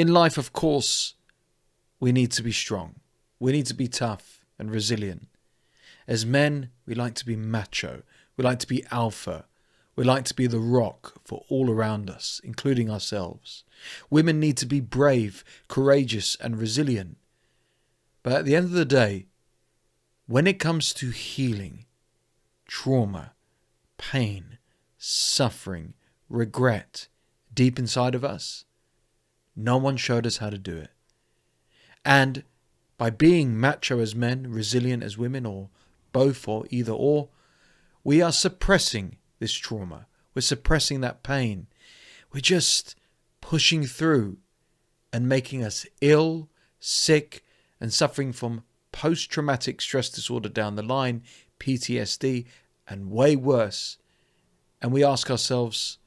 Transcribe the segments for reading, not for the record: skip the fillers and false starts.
In life, of course, we need to be strong. We need to be tough and resilient. As men, we like to be macho. We like to be alpha. We like to be the rock for all around us, including ourselves. Women need to be brave, courageous, and resilient. But at the end of the day, when it comes to healing, trauma, pain, suffering, regret, deep inside of us, no one showed us how to do it. And by being macho as men, resilient as women, or both, or either or, we are suppressing this trauma. We're suppressing that pain. We're just pushing through and making us ill, sick, and suffering from post-traumatic stress disorder down the line, PTSD, and way worse. And we ask ourselves,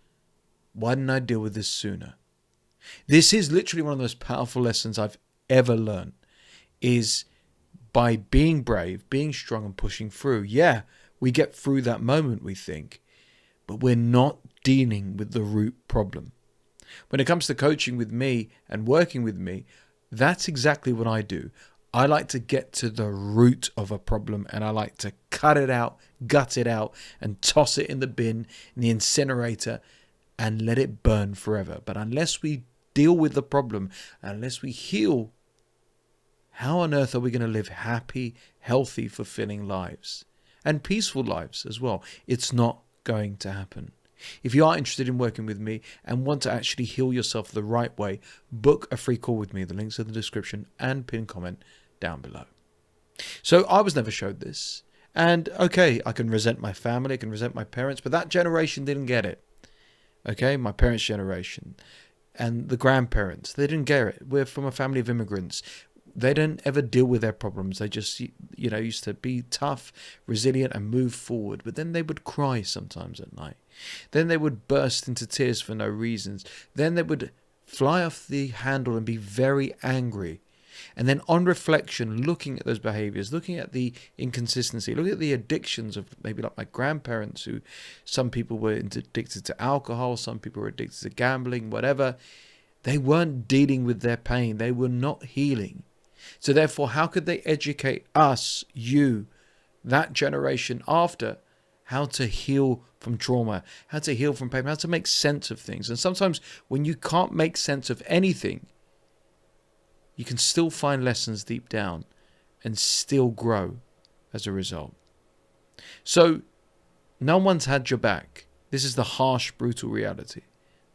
why didn't I deal with this sooner? This is literally one of the most powerful lessons I've ever learned, is by being brave, being strong, and pushing through. Yeah, we get through that moment, we think, but we're not dealing with the root problem. When it comes to coaching with me and working with me, that's exactly what I do. I like to get to the root of a problem, and I like to cut it out, gut it out, and toss it in the bin, in the incinerator, and let it burn forever. But unless we deal with the problem, unless we heal, how on earth are we going to live happy, healthy, fulfilling lives? And peaceful lives as well. It's not going to happen. If you are interested in working with me and want to actually heal yourself the right way, book a free call with me. The link's in the description and pinned comment down below. So I was never showed this. And okay, I can resent my family, I can resent my parents, but that generation didn't get it. Okay, my parents' generation and the grandparents, they didn't get it. We're from a family of immigrants. They didn't ever deal with their problems. They just, used to be tough, resilient, and move forward. But then they would cry sometimes at night. Then they would burst into tears for no reasons. Then they would fly off the handle and be very angry. And then on reflection, looking at those behaviors, looking at the inconsistency, looking at the addictions of maybe like my grandparents, who some people were addicted to alcohol, some people were addicted to gambling, whatever. They weren't dealing with their pain. They were not healing. So therefore, how could they educate us, you, that generation after, how to heal from trauma, how to heal from pain, how to make sense of things? And sometimes when you can't make sense of anything, you can still find lessons deep down and still grow as a result. So no one's had your back. This is the harsh, brutal reality.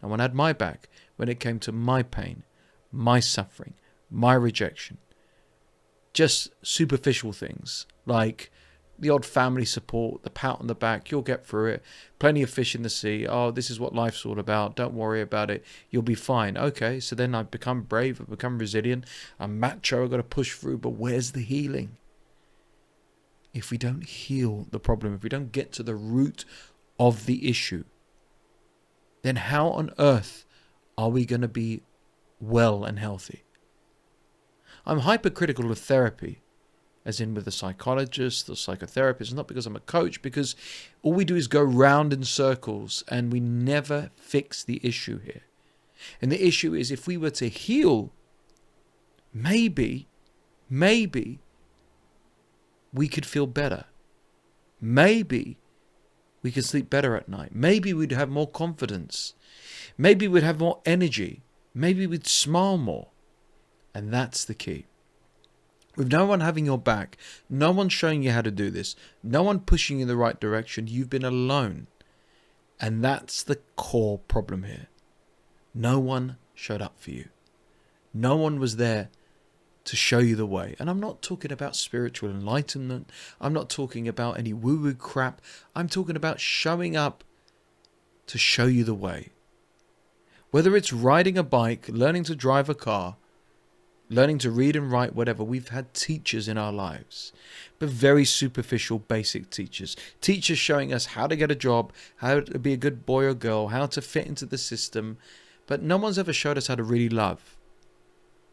No one had my back when it came to my pain, my suffering, my rejection. Just superficial things like the odd family support, the pat on the back, you'll get through it. Plenty of fish in the sea. Oh, this is what life's all about. Don't worry about it. You'll be fine. Okay, so then I've become brave. I've become resilient. I'm macho. I've got to push through. But where's the healing? If we don't heal the problem, if we don't get to the root of the issue, then how on earth are we going to be well and healthy? I'm hypercritical of therapy, as in with the psychologist, the psychotherapist, not because I'm a coach, because all we do is go round in circles and we never fix the issue here. And the issue is, if we were to heal, maybe we could feel better. Maybe we could sleep better at night. Maybe we'd have more confidence. Maybe we'd have more energy. Maybe we'd smile more. And that's the key. With no one having your back, no one showing you how to do this, no one pushing you in the right direction, you've been alone. And that's the core problem here. No one showed up for you. No one was there to show you the way. And I'm not talking about spiritual enlightenment. I'm not talking about any woo-woo crap. I'm talking about showing up to show you the way. Whether it's riding a bike, learning to drive a car, learning to read and write, whatever, we've had teachers in our lives, but very superficial, basic teachers. Teachers showing us how to get a job, how to be a good boy or girl, how to fit into the system, but no one's ever showed us how to really love,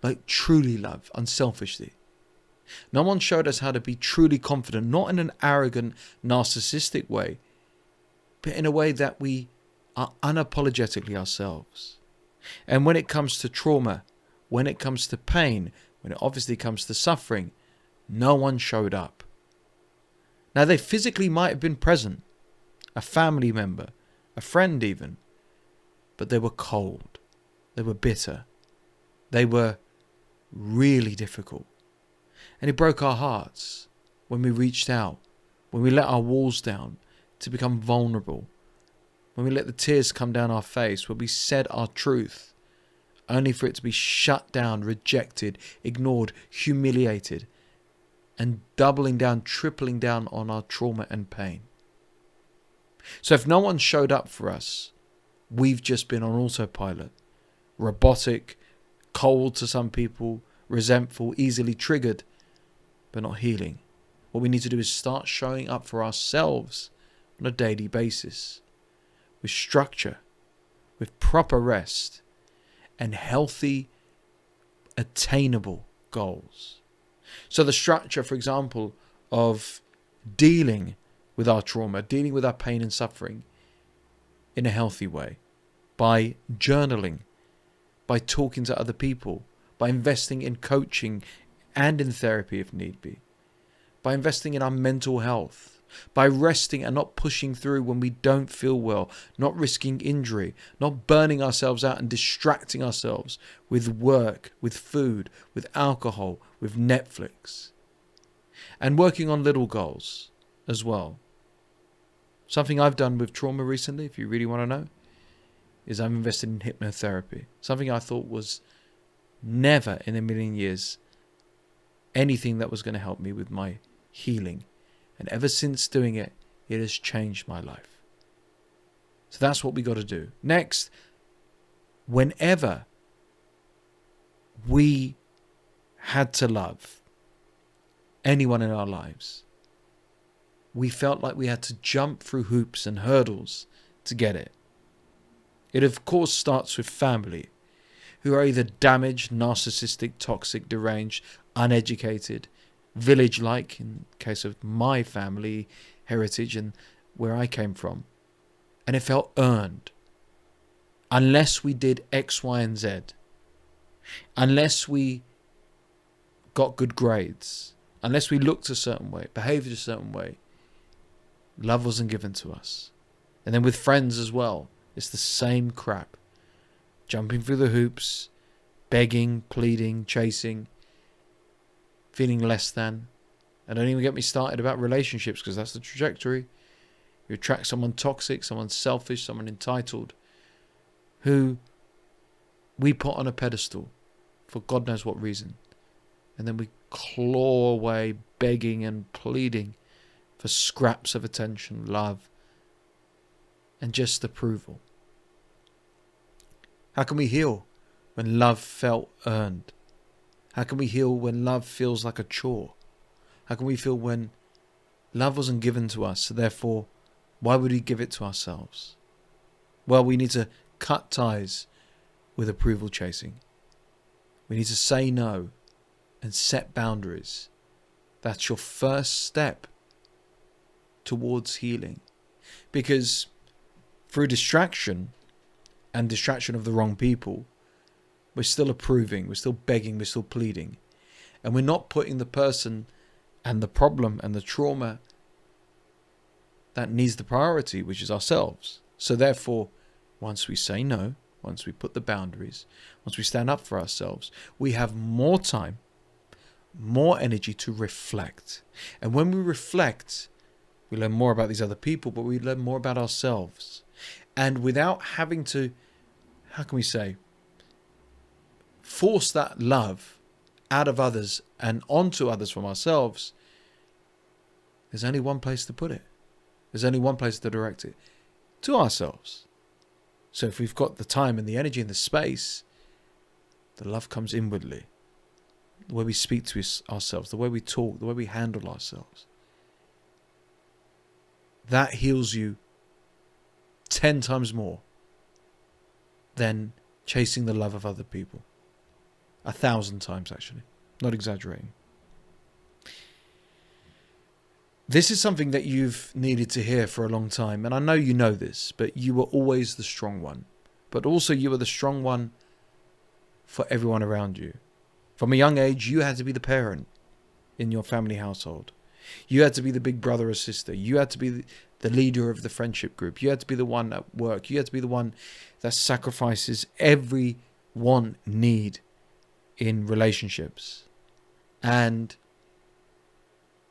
like truly love, unselfishly. No one showed us how to be truly confident, not in an arrogant, narcissistic way, but in a way that we are unapologetically ourselves. And when it comes to trauma, when it comes to pain, when it obviously comes to suffering, no one showed up. Now, they physically might have been present, a family member, a friend even, but they were cold. They were bitter. They were really difficult. And it broke our hearts when we reached out, when we let our walls down to become vulnerable, when we let the tears come down our face, when we said our truth, only for it to be shut down, rejected, ignored, humiliated, and doubling down, tripling down on our trauma and pain. So if no one showed up for us, we've just been on autopilot, robotic, cold to some people, resentful, easily triggered, but not healing. What we need to do is start showing up for ourselves on a daily basis, with structure, with proper rest, and healthy, attainable goals. So the structure, for example, of dealing with our trauma, dealing with our pain and suffering in a healthy way, by journaling, by talking to other people, by investing in coaching and in therapy if need be, by investing in our mental health, by resting and not pushing through when we don't feel well, not risking injury, not burning ourselves out and distracting ourselves with work, with food, with alcohol, with Netflix. And working on little goals as well. Something I've done with trauma recently, if you really want to know, is I've invested in hypnotherapy. Something I thought was never in a million years anything that was going to help me with my healing. And ever since doing it, it has changed my life. So that's what we got to do. Next, whenever we had to love anyone in our lives, we felt like we had to jump through hoops and hurdles to get it. It of course starts with family, who are either damaged, narcissistic, toxic, deranged, uneducated, village-like, in case of my family heritage and where I came from. And it felt earned. Unless we did X, Y, and Z, unless we got good grades, unless we looked a certain way, behaved a certain way, love wasn't given to us. And then with friends as well, it's the same crap. Jumping through the hoops, begging, pleading, chasing, feeling less than. And don't even get me started about relationships, because that's the trajectory. You attract someone toxic, someone selfish, someone entitled, who we put on a pedestal for God knows what reason. And then we claw away, begging and pleading for scraps of attention, love, and just approval. How can we heal when love felt earned? How can we heal when love feels like a chore? How can we feel when love wasn't given to us, so therefore, why would we give it to ourselves? Well, we need to cut ties with approval chasing. We need to say no and set boundaries. That's your first step towards healing. Because through distraction, and distraction of the wrong people, we're still approving, we're still begging, we're still pleading. And we're not putting the person and the problem and the trauma that needs the priority, which is ourselves. So therefore, once we say no, once we put the boundaries, once we stand up for ourselves, we have more time, more energy to reflect. And when we reflect, we learn more about these other people, but we learn more about ourselves. And without having to, how can we say, force that love out of others and onto others from ourselves, there's only one place to put it. There's only one place to direct it, to ourselves. So if we've got the time and the energy and the space, the love comes inwardly. The way we speak to ourselves, the way we talk, the way we handle ourselves. That heals you 10 times more than chasing the love of other people. 1,000 times, actually. Not exaggerating. This is something that you've needed to hear for a long time. And I know you know this, but you were always the strong one. But also you were the strong one for everyone around you. From a young age, you had to be the parent in your family household. You had to be the big brother or sister. You had to be the leader of the friendship group. You had to be the one at work. You had to be the one that sacrifices every want, need in relationships. And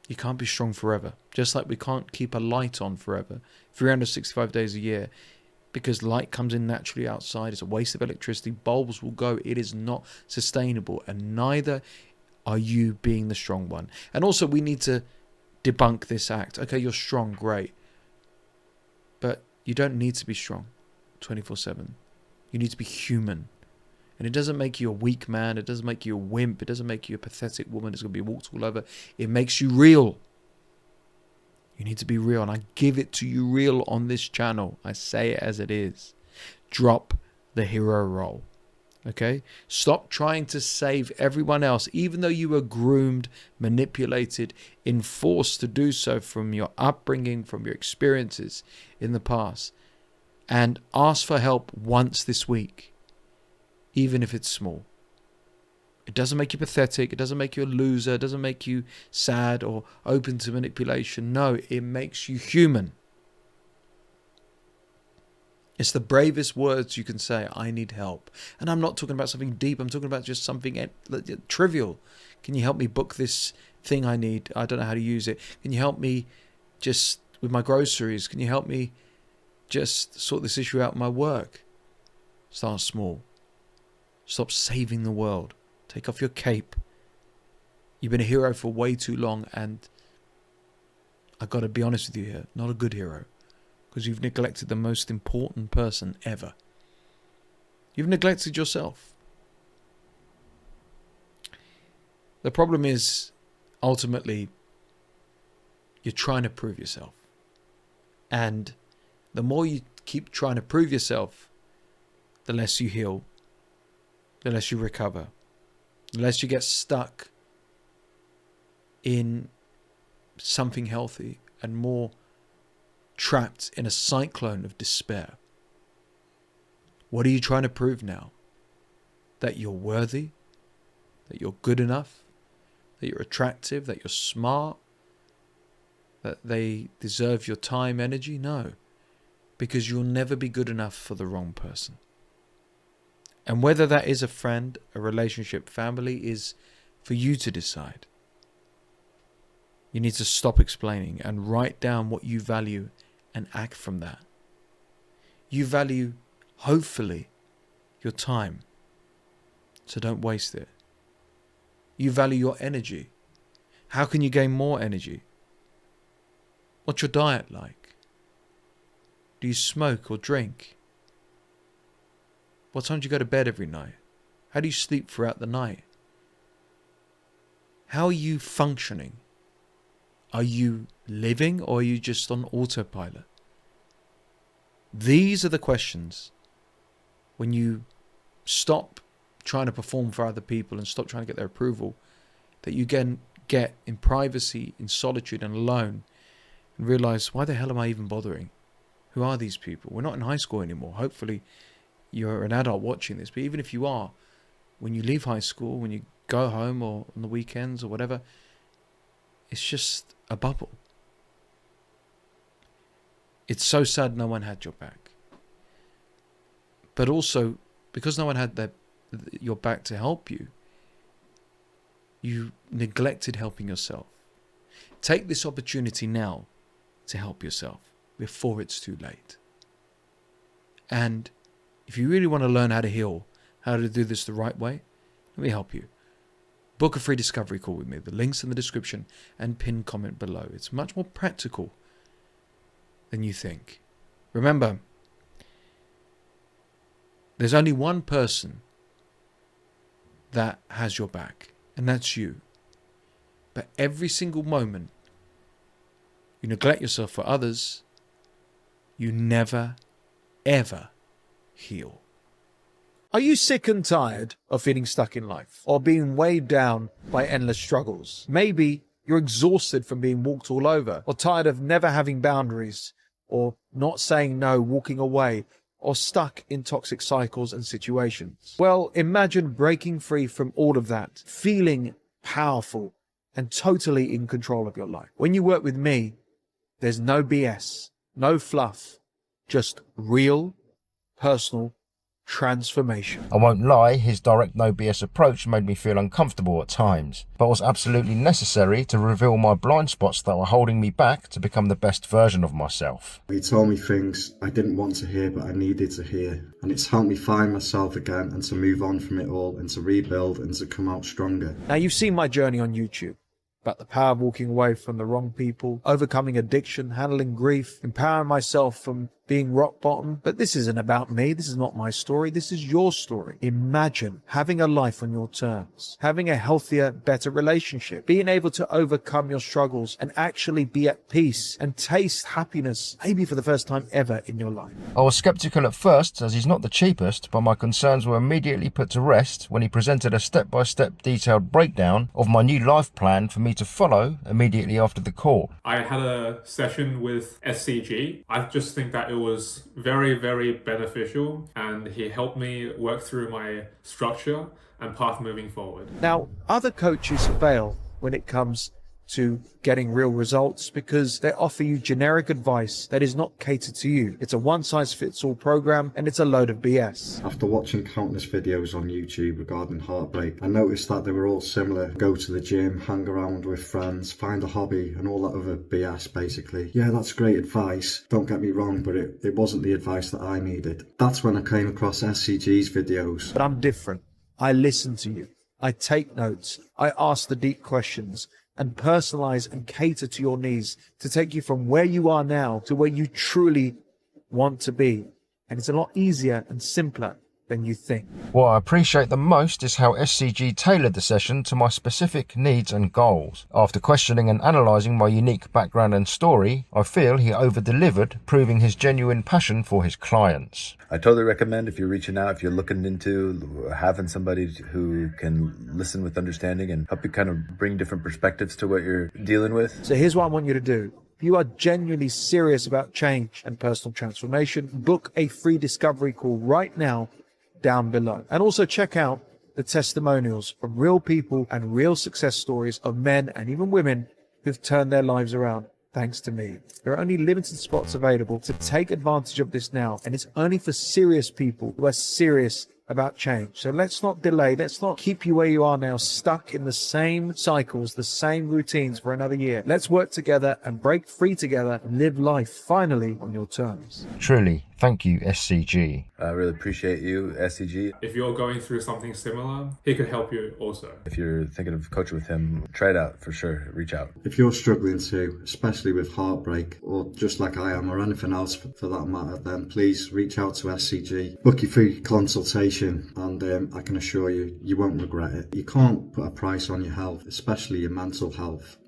you can't be strong forever. Just like we can't keep a light on forever, 365 days a year, because light comes in naturally outside. It's a waste of electricity. Bulbs will go. It is not sustainable. And neither are you being the strong one. And also we need to debunk this act. Okay, you're strong, great. But you don't need to be strong 24/7. You need to be human. And it doesn't make you a weak man. It doesn't make you a wimp. It doesn't make you a pathetic woman that's going to be walked all over. It makes you real. You need to be real. And I give it to you real on this channel. I say it as it is. Drop the hero role. Okay? Stop trying to save everyone else, even though you were groomed, manipulated, enforced to do so from your upbringing, from your experiences in the past. And ask for help once this week, even if it's small. It doesn't make you pathetic. It doesn't make you a loser. It doesn't make you sad or open to manipulation. No, it makes you human. It's the bravest words you can say. I need help. And I'm not talking about something deep. I'm talking about just something trivial. Can you help me book this thing I need? I don't know how to use it. Can you help me just with my groceries? Can you help me just sort this issue out in my work? Start small. Stop saving the world. Take off your cape. You've been a hero for way too long, and I've got to be honest with you here, not a good hero, because you've neglected the most important person ever. You've neglected yourself. The problem is, ultimately, you're trying to prove yourself. And the more you keep trying to prove yourself, the less you heal, the less you recover, the less you get stuck in something healthy and more trapped in a cyclone of despair. What are you trying to prove now? That you're worthy, that you're good enough, that you're attractive, that you're smart, that they deserve your time, energy? No, because you'll never be good enough for the wrong person. And whether that is a friend, a relationship, family, is for you to decide. You need to stop explaining and write down what you value and act from that. You value, hopefully, your time. So don't waste it. You value your energy. How can you gain more energy? What's your diet like? Do you smoke or drink? What time do you go to bed every night? How do you sleep throughout the night? How are you functioning? Are you living, or are you just on autopilot? These are the questions. When you stop trying to perform for other people and stop trying to get their approval, that you can get in privacy, in solitude and alone, and realize, why the hell am I even bothering? Who are these people? We're not in high school anymore. Hopefully you're an adult watching this, but even if you are, when you leave high school, when you go home or on the weekends or whatever, it's just a bubble. It's so sad no one had your back. But also, because no one had your back to help you, you neglected helping yourself. Take this opportunity now to help yourself before it's too late. And if you really want to learn how to heal, how to do this the right way, let me help you. Book a free discovery call with me. The link's in the description and pinned comment below. It's much more practical than you think. Remember, there's only one person that has your back, and that's you. But every single moment you neglect yourself for others, you never, ever heal. Are you sick and tired of feeling stuck in life or being weighed down by endless struggles? Maybe you're exhausted from being walked all over, or tired of never having boundaries, or not saying no, walking away, or stuck in toxic cycles and situations. Well, imagine breaking free from all of that, feeling powerful and totally in control of your life. When you work with me, there's no BS, no fluff, just real, personal transformation. I won't lie, his direct no BS approach made me feel uncomfortable at times, but was absolutely necessary to reveal my blind spots that were holding me back to become the best version of myself. He told me things I didn't want to hear, but I needed to hear. And it's helped me find myself again and to move on from it all and to rebuild and to come out stronger. Now, you've seen my journey on YouTube about the power of walking away from the wrong people, overcoming addiction, handling grief, empowering myself from being rock bottom. But this isn't about me. This is not my story. This is your story. Imagine having a life on your terms, having a healthier, better relationship, being able to overcome your struggles and actually be at peace and taste happiness, maybe for the first time ever in your life. I was skeptical at first, as he's not the cheapest, but my concerns were immediately put to rest when he presented a step-by-step detailed breakdown of my new life plan for me to follow immediately after the call. I had a session with SCG. I just think that it was very, very beneficial, and he helped me work through my structure and path moving forward. Now, other coaches fail when it comes to getting real results because they offer you generic advice that is not catered to you. It's a one-size-fits-all program and it's a load of BS. After watching countless videos on YouTube regarding heartbreak, I noticed that they were all similar. Go to the gym, hang around with friends, find a hobby and all that other BS basically. Yeah, that's great advice, don't get me wrong, but it wasn't the advice that I needed. That's when I came across SCG's videos. But I'm different. I listen to you. I take notes. I ask the deep questions and personalize and cater to your needs to take you from where you are now to where you truly want to be. And it's a lot easier and simpler than you think. What I appreciate the most is how SCG tailored the session to my specific needs and goals. After questioning and analysing my unique background and story, I feel he over-delivered, proving his genuine passion for his clients. I totally recommend, if you're reaching out, if you're looking into having somebody who can listen with understanding and help you kind of bring different perspectives to what you're dealing with. So here's what I want you to do. If you are genuinely serious about change and personal transformation, book a free discovery call right now down below. And also check out the testimonials from real people and real success stories of men and even women who've turned their lives around thanks to me. There are only limited spots available, to take advantage of this now, and it's only for serious people who are serious about change. So let's not delay. Let's not keep you where you are now, stuck in the same cycles, the same routines for another year. Let's work together and break free together and live life finally on your terms. Truly, thank you, SCG. I really appreciate you, SCG. If you're going through something similar, he could help you also. If you're thinking of coaching with him, try it out for sure. Reach out. If you're struggling too, especially with heartbreak, or just like I am, or anything else for that matter, then please reach out to SCG. Book your free consultation, and I can assure you, you won't regret it. You can't put a price on your health, especially your mental health.